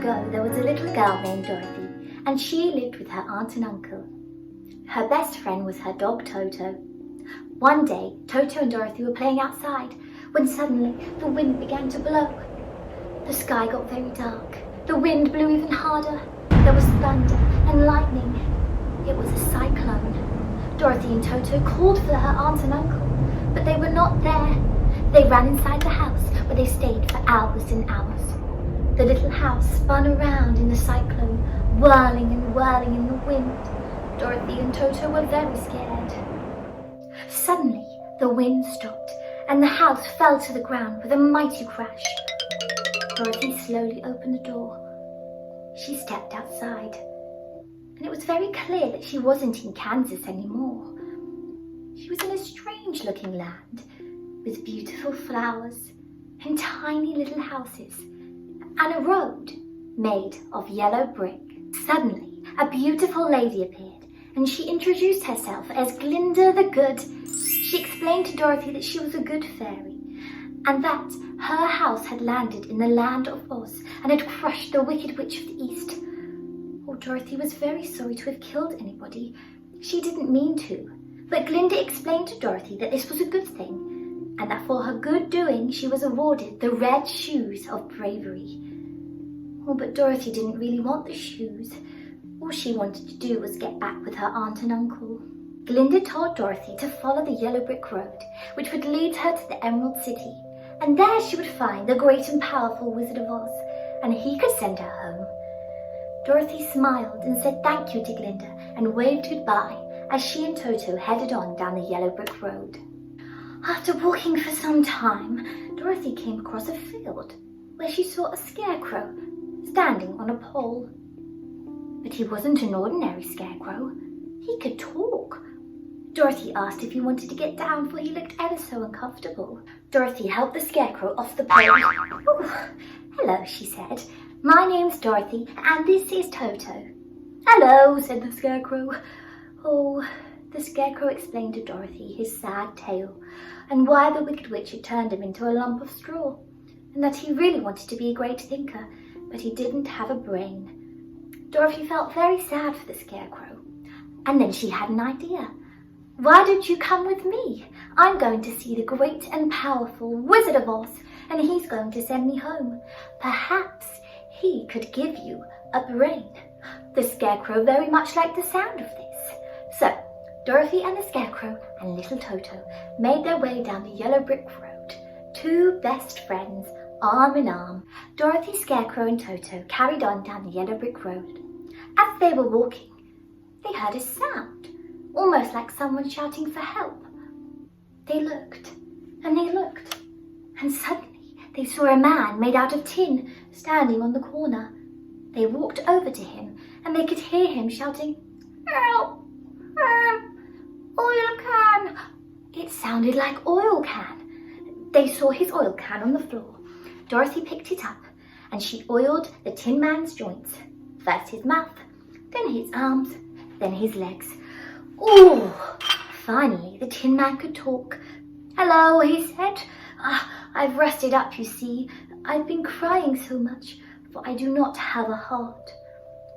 ago, there was a little girl named Dorothy, and she lived with her aunt and uncle. Her best friend was her dog Toto. One day, Toto and Dorothy were playing outside when suddenly the wind began to blow. The sky got very dark. The wind blew even harder. There was thunder and lightning. It was a cyclone. Dorothy and Toto called for her aunt and uncle, but they were not there. They ran inside the house, where they stayed for hours and hours. The little house spun around in the cyclone, whirling and whirling in the wind. Dorothy and Toto were very scared. Suddenly, the wind stopped, and the house fell to the ground with a mighty crash. Dorothy slowly opened the door. She stepped outside, and it was very clear that she wasn't in Kansas anymore. She was in a strange-looking land with beautiful flowers and tiny little houses and a road made of yellow brick. Suddenly, a beautiful lady appeared, and she introduced herself as Glinda the Good. She explained to Dorothy that she was a good fairy, and that her house had landed in the land of Oz and had crushed the Wicked Witch of the East. Oh, Dorothy was very sorry to have killed anybody. She didn't mean to, but Glinda explained to Dorothy that this was a good thing, and that for her good doing she was awarded the red shoes of bravery. Oh, but Dorothy didn't really want the shoes. All she wanted to do was get back with her aunt and uncle. Glinda told Dorothy to follow the yellow brick road, which would lead her to the Emerald City, and there she would find the great and powerful Wizard of Oz, and he could send her home. Dorothy smiled and said thank you to Glinda and waved goodbye as she and Toto headed on down the yellow brick road. After walking for some time, Dorothy came across a field where she saw a scarecrow standing on a pole. But he wasn't an ordinary scarecrow. He could talk. Dorothy asked if he wanted to get down, for he looked ever so uncomfortable. Dorothy helped the scarecrow off the pole. "Ooh, hello," she said. "My name's Dorothy, and this is Toto." "Hello," said the scarecrow. Oh, the scarecrow explained to Dorothy his sad tale, and why the Wicked Witch had turned him into a lump of straw, and that he really wanted to be a great thinker, but he didn't have a brain. Dorothy felt very sad for the scarecrow, and then she had an idea. "Why don't you come with me? I'm going to see the great and powerful Wizard of Oz, and he's going to send me home. Perhaps he could give you a brain." The scarecrow very much liked the sound of this. So, Dorothy and the scarecrow and little Toto made their way down the yellow brick road, two best friends, arm in arm. Dorothy, Scarecrow and Toto carried on down the yellow brick road. As they were walking, they heard a sound, almost like someone shouting for help. They looked, and suddenly they saw a man made out of tin standing on the corner. They walked over to him, and they could hear him shouting, "Help! Oil can!" It sounded like oil can. They saw his oil can on the floor. Dorothy picked it up, and she oiled the Tin Man's joints. First his mouth, then his arms, then his legs. Ooh! Finally, the Tin Man could talk. "Hello," he said. "I've rusted up, you see. I've been crying so much, for I do not have a heart."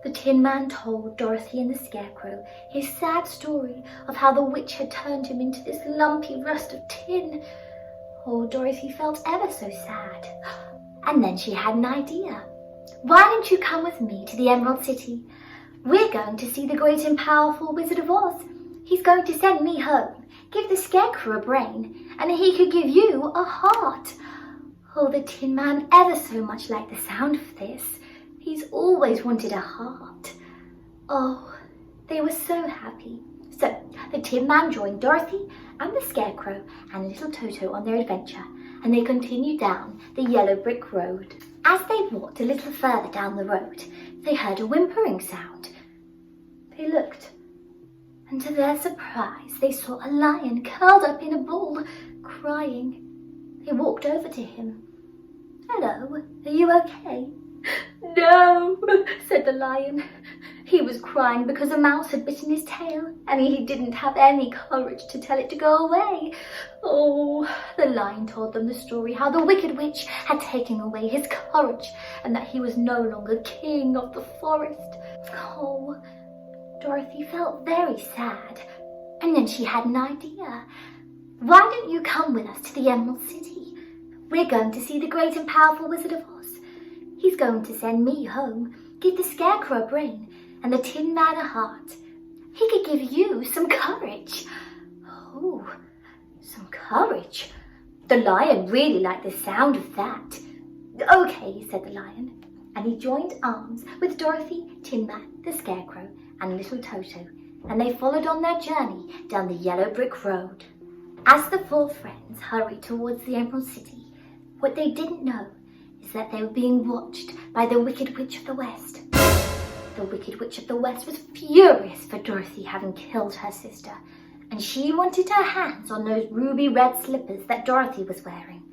The Tin Man told Dorothy and the Scarecrow his sad story of how the witch had turned him into this lumpy rust of tin. Oh, Dorothy felt ever so sad. And then she had an idea. "Why don't you come with me to the Emerald City? We're going to see the great and powerful Wizard of Oz. He's going to send me home, give the Scarecrow a brain, and he could give you a heart." Oh, the Tin Man ever so much liked the sound of this. He's always wanted a heart. Oh, they were so happy. So the Tin Man joined Dorothy and the Scarecrow and little Toto on their adventure, and they continued down the yellow brick road. As they walked a little further down the road, they heard a whimpering sound. They looked, and to their surprise, they saw a lion curled up in a ball, crying. They walked over to him. "Hello, are you okay?" "No," said the lion. He was crying because a mouse had bitten his tail, and he didn't have any courage to tell it to go away. Oh, the lion told them the story, how the wicked witch had taken away his courage, and that he was no longer king of the forest. Oh, Dorothy felt very sad, and then she had an idea. Why don't you come with us to the Emerald City? We're going to see the great and powerful Wizard of Oz. He's going to send me home, give the Scarecrow a brain, and the Tin Man a heart. He could give you some courage. Oh, some courage. The lion really liked the sound of that. Okay, said the lion, and he joined arms with Dorothy, Tin Man, the Scarecrow, and little Toto, and they followed on their journey down the yellow brick road. As the four friends hurried towards the Emerald City, what they didn't know is that they were being watched by the Wicked Witch of the West. The Wicked Witch of the West was furious for Dorothy having killed her sister, and she wanted her hands on those ruby red slippers that Dorothy was wearing.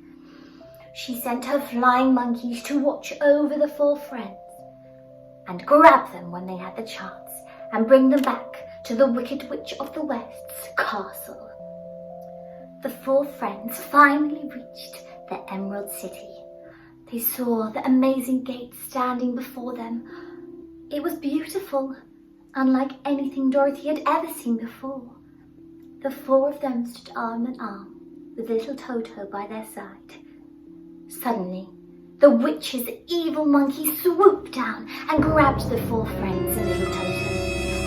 She sent her flying monkeys to watch over the four friends and grab them when they had the chance and bring them back to the Wicked Witch of the West's castle. The four friends finally reached the Emerald City. They saw the amazing gate standing before them. It was beautiful, unlike anything Dorothy had ever seen before. The four of them stood arm in arm, with little Toto by their side. Suddenly, the witch's evil monkey swooped down and grabbed the four friends and little Toto,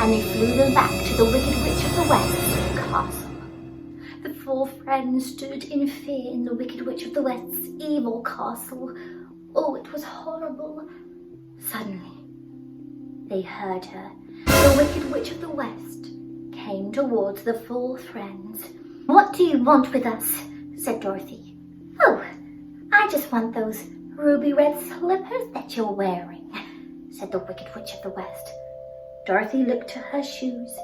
and they flew them back to the Wicked Witch of the West's castle. The four friends stood in fear in the Wicked Witch of the West's evil castle. Oh, it was horrible. Suddenly, they heard her. The Wicked Witch of the West came towards the four friends. "What do you want with us?" said Dorothy. "Oh, I just want those ruby red slippers that you're wearing," said the Wicked Witch of the West. Dorothy looked at her shoes.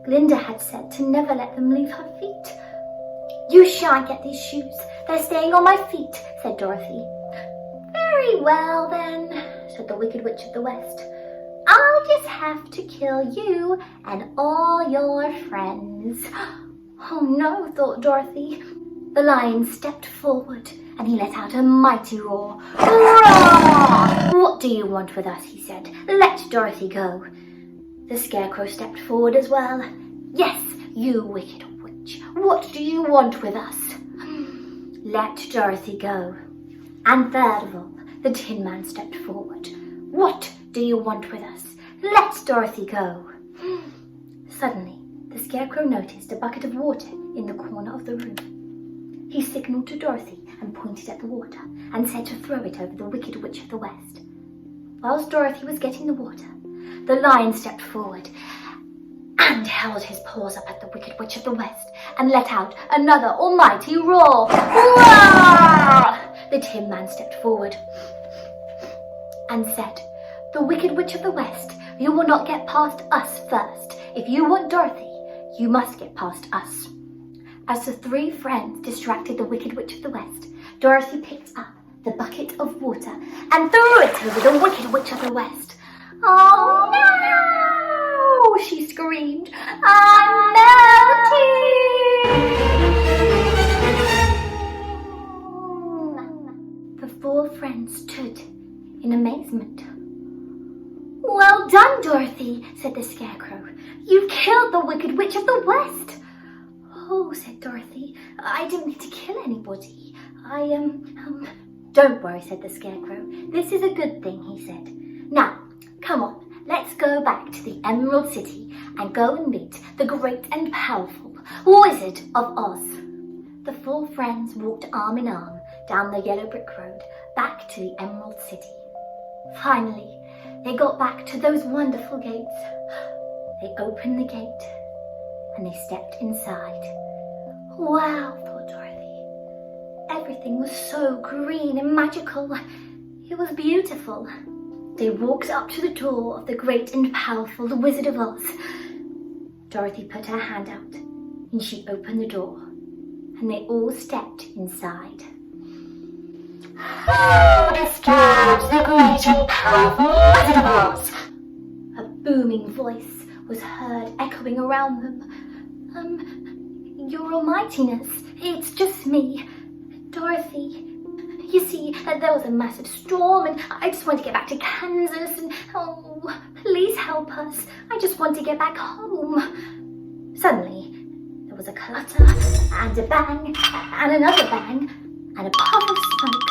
Glinda had said to never let them leave her feet. "You shan't get these shoes. They're staying on my feet," said Dorothy. "Very well then," said the Wicked Witch of the West. "I'll just have to kill you and all your friends." Oh no, thought Dorothy. The lion stepped forward and he let out a mighty roar. "Roar! What do you want with us?" he said. "Let Dorothy go." The Scarecrow stepped forward as well. "Yes, you wicked witch, what do you want with us?" "Let Dorothy go." And third of all, the Tin Man stepped forward. "What do you want with us? Let Dorothy go." Suddenly, the Scarecrow noticed a bucket of water in the corner of the room. He signaled to Dorothy and pointed at the water and said to throw it over the Wicked Witch of the West. Whilst Dorothy was getting the water, the lion stepped forward and held his paws up at the Wicked Witch of the West and let out another almighty roar. Roar! The Tin Man stepped forward and said, "The Wicked Witch of the West, you will not get past us first. If you want Dorothy, you must get past us." As the three friends distracted the Wicked Witch of the West, Dorothy picked up the bucket of water and threw it over the Wicked Witch of the West. "Oh no!" she screamed. "I'm melting!" The four friends stood in amazement. "Well done, Dorothy," said the Scarecrow. "You've killed the Wicked Witch of the West." "Oh," said Dorothy, "I didn't mean to kill anybody. Don't worry," said the Scarecrow. "This is a good thing," he said. "Now, come on, let's go back to the Emerald City and go and meet the great and powerful Wizard of Oz." The four friends walked arm in arm down the yellow brick road back to the Emerald City. Finally, they got back to those wonderful gates. They opened the gate and they stepped inside. Wow, thought Dorothy. Everything was so green and magical. It was beautiful. They walked up to the door of the great and powerful Wizard of Oz. Dorothy put her hand out and she opened the door and they all stepped inside. "Who disturbs the great and powerful Wizard of Oz?" A booming voice was heard echoing around them. Your Almightiness, it's just me, Dorothy. You see, there was a massive storm and I just want to get back to Kansas and, oh, please help us. I just want to get back home. Suddenly, there was a clutter and a bang and another bang and a puff of smoke.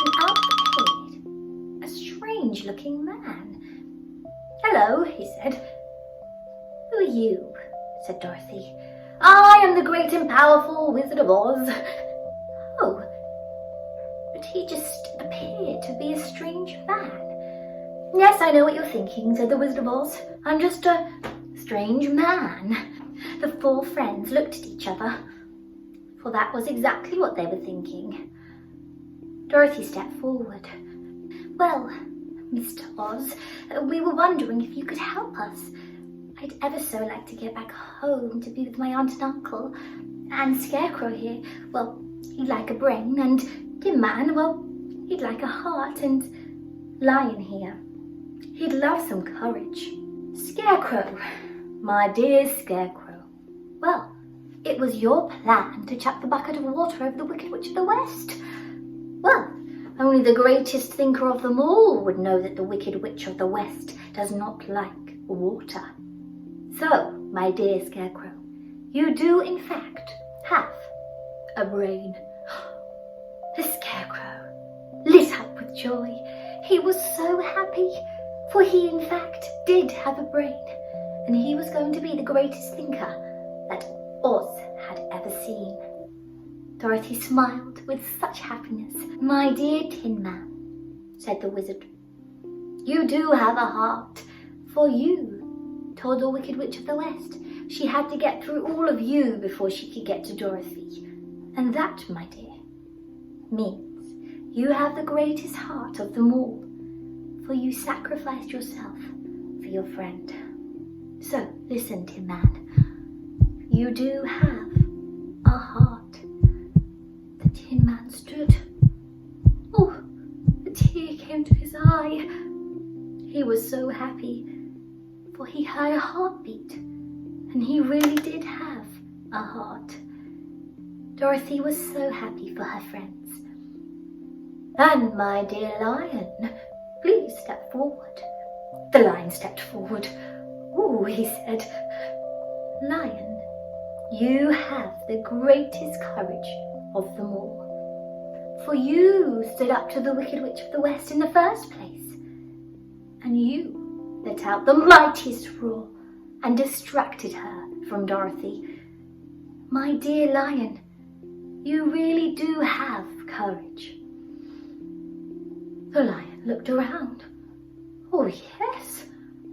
And out appeared a strange-looking man. Hello, he said. Who are you? Said Dorothy. I am the great and powerful Wizard of Oz. Oh, but he just appeared to be a strange man. Yes, I know what you're thinking, said the Wizard of Oz. I'm just a strange man. The four friends looked at each other, for that was exactly what they were thinking. Dorothy stepped forward. Well, Mr. Oz, we were wondering if you could help us. I'd ever so like to get back home to be with my aunt and uncle. And Scarecrow here, well, he'd like a brain, and Tin Man, well, he'd like a heart, and Lion here, he'd love some courage. Scarecrow, my dear Scarecrow, well, it was your plan to chuck the bucket of water over the Wicked Witch of the West. Well, only the greatest thinker of them all would know that the Wicked Witch of the West does not like water. So, my dear Scarecrow, you do in fact have a brain. The Scarecrow lit up with joy. He was so happy, for he in fact did have a brain, and he was going to be the greatest thinker that Oz had ever seen. Dorothy smiled with such happiness. My dear Tin Man, said the wizard, you do have a heart, for you told the Wicked Witch of the West she had to get through all of you before she could get to Dorothy. And that, my dear, means you have the greatest heart of them all, for you sacrificed yourself for your friend. So, listen, Tin Man, you do have a heart. The Tin Man stood. Oh, a tear came to his eye. He was so happy, for he heard a heartbeat, and he really did have a heart. Dorothy was so happy for her friends. And my dear Lion, please step forward. The Lion stepped forward. Oh, he said, Lion, you have the greatest courage of them all, for you stood up to the Wicked Witch of the West in the first place, and you let out the mightiest roar and distracted her from Dorothy. My dear Lion, you really do have courage. The Lion looked around. Oh yes,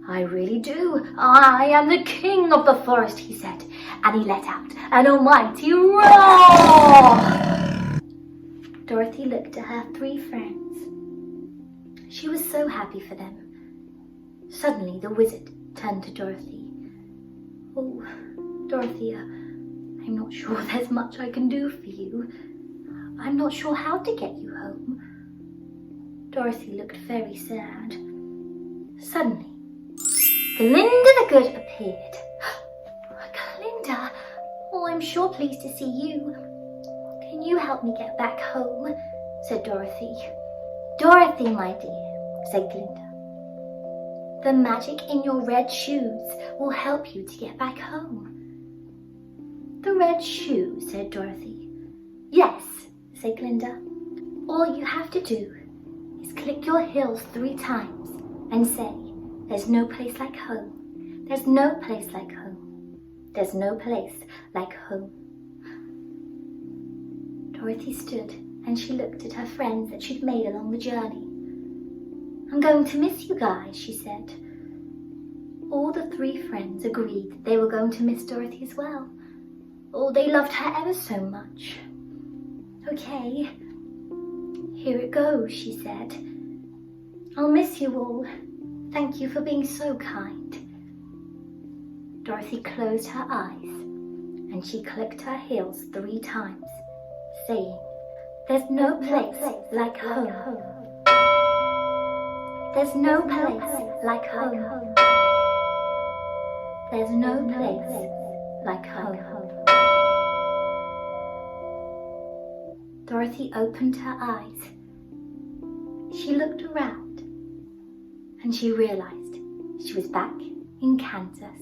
I really do. I am the king of the forest, he said, and he let out an almighty roar. Dorothy looked at her three friends. She was so happy for them. Suddenly the wizard turned to Dorothy. Oh, Dorothy, I'm not sure there's much I can do for you. I'm not sure how to get you home. Dorothy looked very sad. Suddenly, Glinda the Good appeared. Glinda, oh, I'm sure pleased to see you. Can you help me get back home? Said Dorothy. Dorothy, my dear, said Glinda. The magic in your red shoes will help you to get back home. The red shoes, said Dorothy. Yes, said Glinda. All you have to do is click your heels 3 times and say, there's no place like home. There's no place like home. There's no place like home. Dorothy stood and she looked at her friends that she'd made along the journey. I'm going to miss you guys, she said. All the 3 friends agreed that they were going to miss Dorothy as well. Oh, they loved her ever so much. Okay, here it goes, she said. I'll miss you all. Thank you for being so kind. Dorothy closed her eyes and she clicked her heels 3 times, saying, there's no place like home. There's no place like home. There's no place like home. Dorothy opened her eyes. She looked around and she realized she was back in Kansas.